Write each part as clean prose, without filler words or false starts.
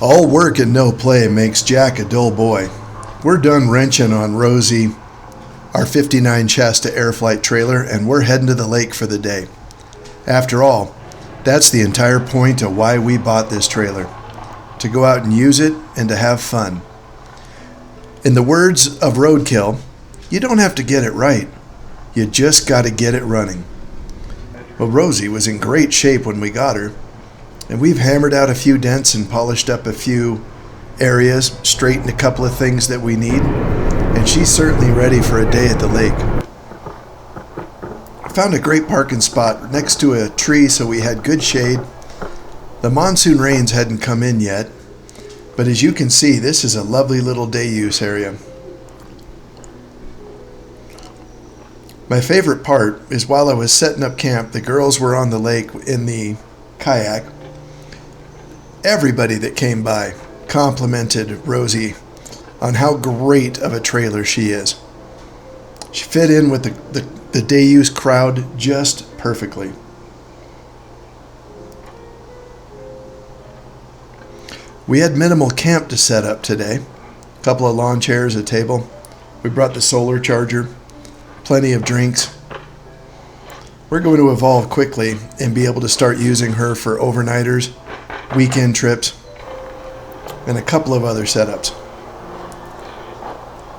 All work and no play makes Jack a dull boy. We're done wrenching on Rosie, our 59 Shasta Airflyte trailer, and we're heading to the lake for the day. After all, that's the entire point of why we bought this trailer. To go out and use it and to have fun. In the words of Roadkill, you don't have to get it right. You just got to get it running. Well, Rosie was in great shape when we got her, and we've hammered out a few dents and polished up a few areas, straightened a couple of things that we need, and she's certainly ready for a day at the lake. I found a great parking spot next to a tree so we had good shade. The monsoon rains hadn't come in yet, but as you can see, this is a lovely little day use area. My favorite part is while I was setting up camp, the girls were on the lake in the kayak. Everybody that came by complimented Rosie on how great of a trailer she is. She fit in with the day use crowd just perfectly. We had minimal camp to set up today. A couple of lawn chairs, a table. We brought the solar charger, plenty of drinks. We're going to evolve quickly and be able to start using her for overnighters, weekend trips, and a couple of other setups.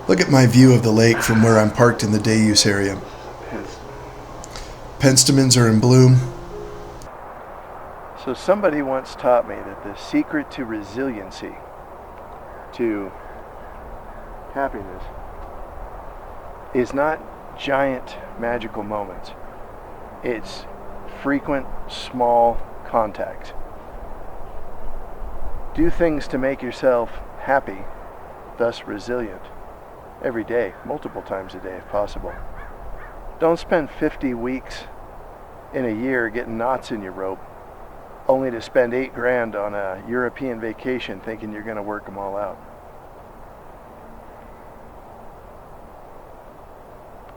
Look at my view of the lake from where I'm parked in the day use area. Penstemons are in bloom. So somebody once taught me that the secret to resiliency, to happiness, is not giant magical moments. It's frequent small contact. Do things to make yourself happy, thus resilient, every day, multiple times a day if possible. Don't spend 50 weeks in a year getting knots in your rope, only to spend $8,000 on a European vacation thinking you're going to work them all out.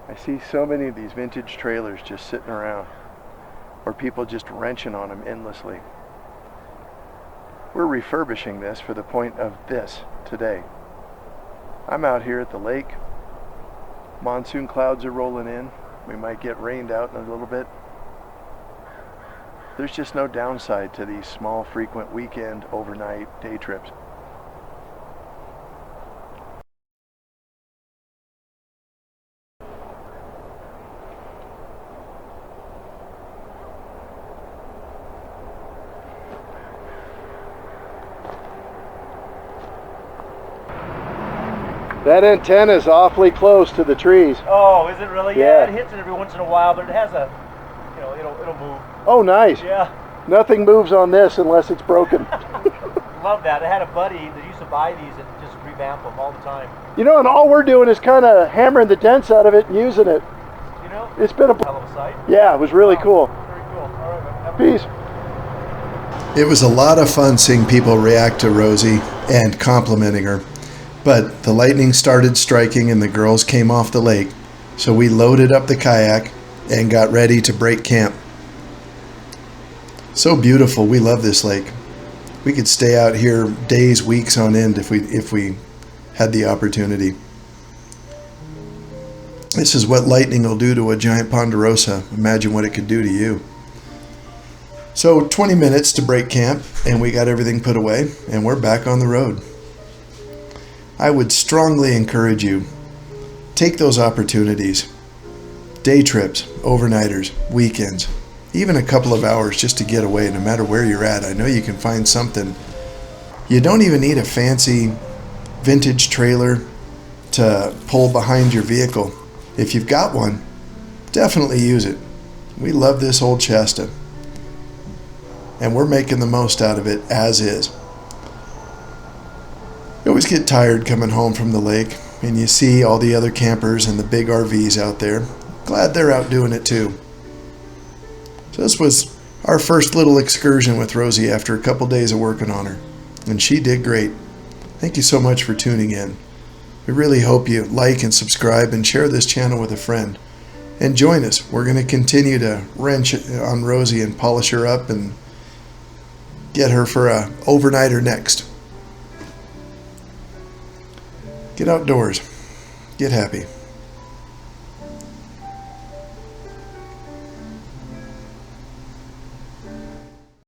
I see so many of these vintage trailers just sitting around, or people just wrenching on them endlessly. We're refurbishing this for the point of this today. I'm out here at the lake. Monsoon clouds are rolling in. We might get rained out in a little bit. There's just no downside to these small, frequent weekend, overnight, day trips. That antenna is awfully close to the trees. Oh, is it really? Yeah. It hits it every once in a while, but it has a, it'll move. Oh, nice. Yeah. Nothing moves on this unless it's broken. Love that. I had a buddy that used to buy these and just revamp them all the time. You know, and all we're doing is kind of hammering the dents out of it and using it. You know? It's been a hell of a sight. Yeah, it was really cool. Very cool. All right, man. Peace. It was a lot of fun seeing people react to Rosie and complimenting her. But the lightning started striking and the girls came off the lake, so we loaded up the kayak and got ready to break camp. So beautiful. We love this lake. We could stay out here days, weeks on end if we had the opportunity. This is what lightning will do to a giant ponderosa. Imagine what it could do to you. So 20 minutes to break camp, and we got everything put away, and we're back on the road. I would strongly encourage you, take those opportunities. Day trips, overnighters, weekends, even a couple of hours just to get away, no matter where you're at. I know you can find something. You don't even need a fancy vintage trailer to pull behind your vehicle. If you've got one, definitely use it. We love this old Shasta, and we're making the most out of it as is. You always get tired coming home from the lake, and you see all the other campers and the big RVs out there. Glad they're out doing it too. So this was our first little excursion with Rosie after a couple days of working on her, and she did great. Thank you so much for tuning in. We really hope you like and subscribe and share this channel with a friend. And join us. We're going to continue to wrench on Rosie and polish her up and get her for a overnighter next. Get outdoors. Get happy.